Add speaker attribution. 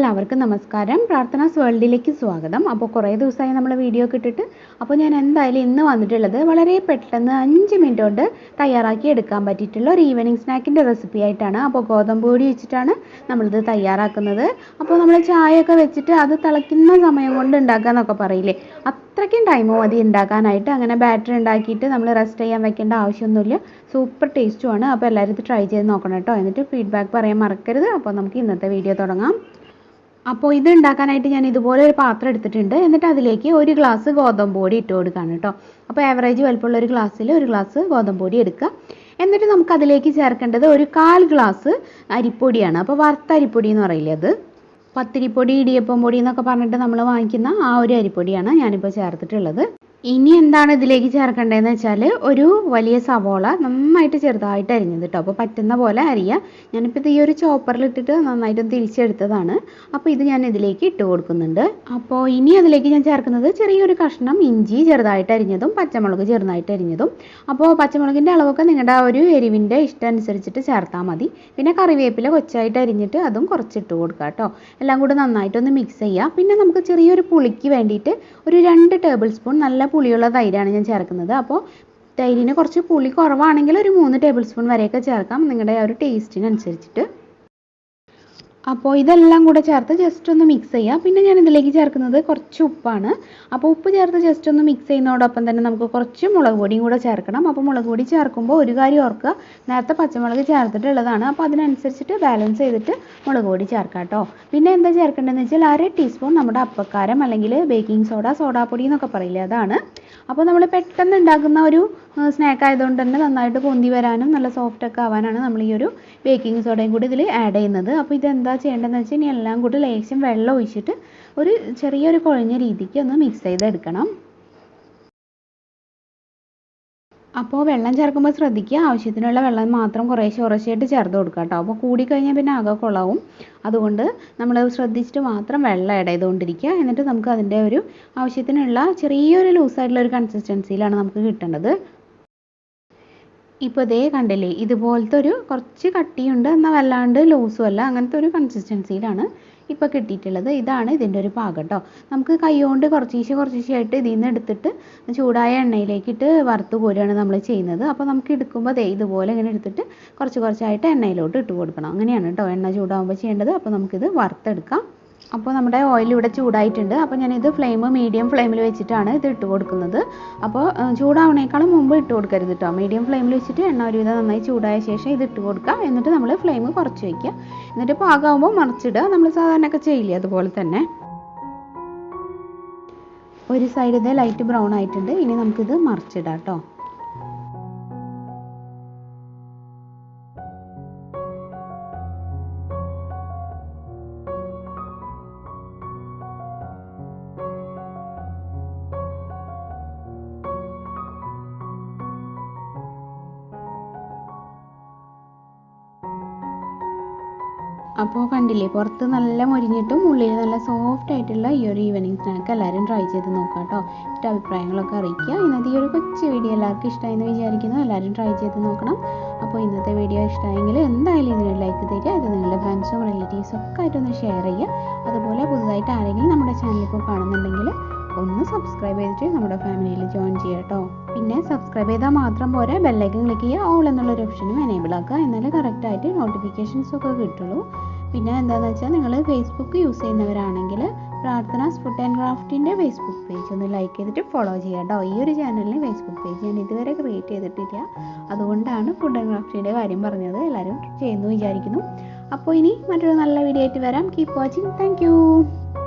Speaker 1: എല്ലാവർക്കും നമസ്കാരം. പ്രാർത്ഥനാസ് വേൾഡിലേക്ക് സ്വാഗതം. അപ്പോൾ കുറേ ദിവസമായി നമ്മൾ വീഡിയോ ഇട്ടിട്ട് അപ്പോൾ ഞാൻ എന്തായാലും ഇന്ന് വന്നിട്ടുള്ളത് വളരെ പെട്ടെന്ന് 5 മിനിറ്റ് കൊണ്ട് തയ്യാറാക്കി എടുക്കാൻ പറ്റിയിട്ടുള്ള ഒരു ഈവനിങ് സ്നാക്കിൻ്റെ റെസിപ്പി ആയിട്ടാണ്. അപ്പോൾ ഗോതമ്പ് പൊടി വെച്ചിട്ടാണ് നമ്മളിത് തയ്യാറാക്കുന്നത്. അപ്പോൾ നമ്മൾ ചായയൊക്കെ വെച്ചിട്ട് അത് തിളയ്ക്കുന്ന സമയം കൊണ്ട് ഉണ്ടാക്കാമെന്നൊക്കെ പറയില്ലേ, അത്രയ്ക്കും ടൈം മതി ഉണ്ടാക്കാനായിട്ട്. അങ്ങനെ ബാറ്റർ ഉണ്ടാക്കിയിട്ട് നമ്മൾ റെസ്റ്റ് ചെയ്യാൻ വെക്കേണ്ട ആവശ്യമൊന്നുമില്ല. സൂപ്പർ ടേസ്റ്റുമാണ്. അപ്പോൾ എല്ലാവരും ഇത് ട്രൈ ചെയ്ത് നോക്കണം കേട്ടോ. എന്നിട്ട് ഫീഡ്ബാക്ക് പറയാൻ മറക്കരുത്. അപ്പോൾ നമുക്ക് ഇന്നത്തെ വീഡിയോ തുടങ്ങാം. അപ്പോൾ ഇത് ഉണ്ടാക്കാനായിട്ട് ഞാൻ ഇതുപോലെ ഒരു പാത്രം എടുത്തിട്ടുണ്ട്. എന്നിട്ട് അതിലേക്ക് 1 ഗ്ലാസ് ഗോതമ്പ് പൊടി ഇട്ട് കൊടുക്കുകയാണ് കേട്ടോ. അപ്പോൾ ആവറേജ് വലുപ്പമുള്ള ഒരു ഗ്ലാസ്സിൽ 1 ഗ്ലാസ് ഗോതമ്പ് പൊടി എടുക്കുക. എന്നിട്ട് നമുക്ക് അതിലേക്ക് ചേർക്കേണ്ടത് 1/4 ഗ്ലാസ് അരിപ്പൊടിയാണ്. അപ്പോൾ വറുത്ത അരിപ്പൊടി എന്ന് പറയില്ലേ, അത് പത്തിരിപ്പൊടി, ഇടിയപ്പം പൊടി എന്നൊക്കെ പറഞ്ഞിട്ട് നമ്മൾ വാങ്ങിക്കുന്ന ആ ഒരു അരിപ്പൊടിയാണ് ഞാനിപ്പോൾ ചേർത്തിട്ടുള്ളത്. ഇനി എന്താണ് ഇതിലേക്ക് ചേർക്കേണ്ടതെന്ന് വെച്ചാൽ ഒരു വലിയ സവോള നന്നായിട്ട് ചെറുതായിട്ട് അരിഞ്ഞത് കേട്ടോ. അപ്പോൾ പറ്റുന്ന പോലെ അരിയുക. ഞാനിപ്പോൾ ഇത് ഈ ഒരു ചോപ്പറിലിട്ടിട്ട് നന്നായിട്ടൊന്ന് തിരിച്ചെടുത്തതാണ്. അപ്പോൾ ഇത് ഞാൻ ഇതിലേക്ക് ഇട്ട് കൊടുക്കുന്നുണ്ട്. അപ്പോൾ ഇനി അതിലേക്ക് ഞാൻ ചേർക്കുന്നത് ചെറിയൊരു കഷ്ണം ഇഞ്ചി ചെറുതായിട്ട് അരിഞ്ഞതും പച്ചമുളക് ചെറുതായിട്ട് അരിഞ്ഞതും. അപ്പോൾ പച്ചമുളകിൻ്റെ അളവൊക്കെ നിങ്ങളുടെ ആ ഒരു എരിവിൻ്റെ ഇഷ്ടം അനുസരിച്ചിട്ട് ചേർത്താൽ മതി. പിന്നെ കറിവേപ്പില കൊച്ചായിട്ട് അരിഞ്ഞിട്ട് അതും കുറച്ചിട്ട് കൊടുക്കുക കേട്ടോ. എല്ലാം കൂടി നന്നായിട്ടൊന്ന് മിക്സ് ചെയ്യുക. പിന്നെ നമുക്ക് ചെറിയൊരു പുളിക്ക് വേണ്ടിയിട്ട് ഒരു 2 ടേബിൾ സ്പൂൺ നല്ല പുളിയുള്ള തൈരാണ് ഞാൻ ചേർക്കുന്നത്. അപ്പോൾ തൈരിന് കുറച്ച് പുളി കുറവാണെങ്കിൽ ഒരു 3 ടേബിൾ സ്പൂൺ വരെയൊക്കെ ചേർക്കാം, നിങ്ങളുടെ ആ ഒരു ടേസ്റ്റിനനുസരിച്ചിട്ട്. അപ്പോൾ ഇതെല്ലാം കൂടെ ചേർത്ത് ജസ്റ്റ് ഒന്ന് മിക്സ് ചെയ്യുക. പിന്നെ ഞാൻ ഇതിലേക്ക് ചേർക്കുന്നത് കുറച്ച് ഉപ്പാണ്. അപ്പോൾ ഉപ്പ് ചേർത്ത് ജസ്റ്റ് ഒന്ന് മിക്സ് ചെയ്യുന്നതോടൊപ്പം തന്നെ നമുക്ക് കുറച്ച് മുളക് പൊടിയും കൂടെ ചേർക്കണം. അപ്പോൾ മുളക് പൊടി ചേർക്കുമ്പോൾ ഒരു കാര്യം ഓർക്കുക, നേരത്തെ പച്ചമുളക് ചേർത്തിട്ടുള്ളതാണ്. അപ്പോൾ അതിനനുസരിച്ചിട്ട് ബാലൻസ് ചെയ്തിട്ട് മുളക് പൊടി ചേർക്കാം കേട്ടോ. പിന്നെ എന്താ ചേർക്കേണ്ടതെന്ന് വെച്ചാൽ 1/2 ടീസ്പൂൺ നമ്മുടെ അപ്പക്കാരം അല്ലെങ്കിൽ ബേക്കിംഗ് സോഡ, സോഡാപ്പൊടി എന്നൊക്കെ പറയില്ലേ, അതാണ്. അപ്പോൾ നമ്മൾ പെട്ടെന്ന് ഉണ്ടാക്കുന്ന ഒരു സ്നാക്ക് ആയതുകൊണ്ട് തന്നെ നന്നായിട്ട് പൊന്തി വരാനും നല്ല സോഫ്റ്റൊക്കെ ആവാനാണ് നമ്മൾ ഈ ഒരു ബേക്കിംഗ് സോഡയും കൂടി ഇതിൽ ആഡ് ചെയ്യുന്നത്. അപ്പോൾ ഇതെന്താ ചെയ്യേണ്ടതെന്ന് വെച്ചാൽ ഇനി എല്ലാം കൂടി ലേശം വെള്ളം ഒഴിച്ചിട്ട് ഒരു ചെറിയൊരു കുഴഞ്ഞ രീതിക്ക് ഒന്ന് മിക്സ് ചെയ്തെടുക്കണം. അപ്പോൾ വെള്ളം ചേർക്കുമ്പോൾ ശ്രദ്ധിക്കുക, ആവശ്യത്തിനുള്ള വെള്ളം മാത്രം കുറേശ്ശായിട്ട് ചേർത്ത് കൊടുക്കുക കേട്ടോ. അപ്പോൾ കൂടിക്കഴിഞ്ഞാൽ പിന്നെ ആകെ കൊള്ളാവും. അതുകൊണ്ട് നമ്മൾ ശ്രദ്ധിച്ചിട്ട് മാത്രം വെള്ളം ആഡ് ചെയ്തുകൊണ്ടിരിക്കുക. എന്നിട്ട് നമുക്ക് അതിൻ്റെ ഒരു ആവശ്യത്തിനുള്ള ചെറിയൊരു ലൂസായിട്ടുള്ള ഒരു കൺസിസ്റ്റൻസിയിലാണ് നമുക്ക് കിട്ടേണ്ടത്. ഇപ്പോൾ ഇതേ കണ്ടില്ലേ, ഇതുപോലത്തെ ഒരു കുറച്ച് കട്ടിയുണ്ട് എന്നാൽ വല്ലാണ്ട് ലൂസും അല്ല, അങ്ങനത്തെ ഒരു കൺസിസ്റ്റൻസിയിലാണ് ഇപ്പോൾ കിട്ടിയിട്ടുള്ളത്. ഇതാണ് ഇതിൻ്റെ ഒരു പാകം കേട്ടോ. നമുക്ക് കൈകൊണ്ട് കുറച്ചീശായിട്ട് ഇതിൽ നിന്ന് എടുത്തിട്ട് ചൂടായ എണ്ണയിലേക്കിട്ട് വറുത്ത് കോരുകയാണ് നമ്മൾ ചെയ്യുന്നത്. അപ്പോൾ നമുക്ക് എടുക്കുമ്പോൾ ഇതുപോലെ ഇങ്ങനെ എടുത്തിട്ട് കുറച്ചായിട്ട് എണ്ണയിലോട്ട് ഇട്ട് കൊടുക്കണം. അങ്ങനെയാണ് കേട്ടോ എണ്ണ ചൂടാകുമ്പോൾ ചെയ്യേണ്ടത്. അപ്പോൾ നമുക്കിത് വറുത്തെടുക്കാം. അപ്പോൾ നമ്മുടെ ഓയിൽ ഇവിടെ ചൂടായിട്ടുണ്ട്. അപ്പോൾ ഞാനിത് മീഡിയം ഫ്ലെയിമിൽ വെച്ചിട്ടാണ് ഇത് ഇട്ട് കൊടുക്കുന്നത്. അപ്പോൾ ചൂടാവണേക്കാളും മുമ്പ് ഇട്ട് കൊടുക്കരുത് കേട്ടോ. മീഡിയം ഫ്ലെയിമിൽ വെച്ചിട്ട് എണ്ണ ഒരുവിധം നന്നായി ചൂടായ ശേഷം ഇത് ഇട്ട് കൊടുക്കുക. എന്നിട്ട് നമ്മൾ ഫ്ലെയിം കുറച്ച് വയ്ക്കുക. എന്നിട്ട് പാകമാകുമ്പോൾ മറിച്ചിടുക. നമ്മൾ സാധാരണയൊക്കെ ചെയ്യില്ലേ, അതുപോലെ തന്നെ. ഒരു സൈഡ് ഇത് ലൈറ്റ് ബ്രൗൺ ആയിട്ടുണ്ട്. ഇനി നമുക്കിത് മറിച്ചിടാം കേട്ടോ. അപ്പോൾ കണ്ടില്ലേ, പുറത്ത് നല്ല മൊരിഞ്ഞിട്ടും ഉള്ളിൽ നല്ല സോഫ്റ്റ് ആയിട്ടുള്ള ഈ ഒരു ഈവനിങ് സ്നാക്ക് എല്ലാവരും ട്രൈ ചെയ്ത് നോക്കാം കേട്ടോ. എന്നിട്ട് അഭിപ്രായങ്ങളൊക്കെ അറിയിക്കുക. ഇന്നത്തെ ഈ ഒരു കൊച്ചു വീഡിയോ എല്ലാവർക്കും ഇഷ്ടമായെന്ന് വിചാരിക്കുന്നു. എല്ലാവരും ട്രൈ ചെയ്ത് നോക്കണം. അപ്പോൾ ഇന്നത്തെ വീഡിയോ ഇഷ്ടമായെങ്കിൽ എന്തായാലും ഇതിനൊരു ലൈക്ക് തരിക. ഇത് നിങ്ങളുടെ ഫ്രണ്ട്സും റിലേറ്റീവ്സും ഒക്കെ ആയിട്ടൊന്ന് ഷെയർ ചെയ്യുക. അതുപോലെ പുതുതായിട്ട് ആരെങ്കിലും നമ്മുടെ ചാനൽ ഇപ്പോൾ കാണുന്നുണ്ടെങ്കിൽ ഒന്ന് സബ്സ്ക്രൈബ് ചെയ്തിട്ട് നമ്മുടെ ഫാമിലിയിൽ ജോയിൻ ചെയ്യുക കേട്ടോ. പിന്നെ സബ്സ്ക്രൈബ് ചെയ്താൽ മാത്രം പോരാ, ബെല്ലൈക്കൺ ക്ലിക്ക് ചെയ്യുക, ഓൾ എന്നുള്ളൊരു ഓപ്ഷനും എനേബിൾ ആക്കുക. എന്നാലേ കറക്റ്റായിട്ട് നോട്ടിഫിക്കേഷൻസൊക്കെ കിട്ടുള്ളൂ. പിന്നെ എന്താണെന്ന് വെച്ചാൽ നിങ്ങൾ ഫേസ്ബുക്ക് യൂസ് ചെയ്യുന്നവരാണെങ്കിൽ പ്രാർത്ഥനാസ് ഫുഡ് ആൻഡ് ക്രാഫ്റ്റിൻ്റെ ഫേസ്ബുക്ക് പേജ് ഒന്ന് ലൈക്ക് ചെയ്തിട്ട് ഫോളോ ചെയ്യുക കേട്ടോ. ഈ ഒരു ചാനലിന് ഫേസ്ബുക്ക് പേജ് ഞാൻ ഇതുവരെ ക്രിയേറ്റ് ചെയ്തിട്ടില്ല, അതുകൊണ്ടാണ് ഫുഡ് ആൻഡ് ക്രാഫ്റ്റിൻ്റെ കാര്യം പറഞ്ഞത്. എല്ലാവരും ചെയ്യുന്നു വിചാരിക്കുന്നു. അപ്പോൾ ഇനി മറ്റൊരു നല്ല വീഡിയോ ആയിട്ട് വരാം. Keep watching. Thank you.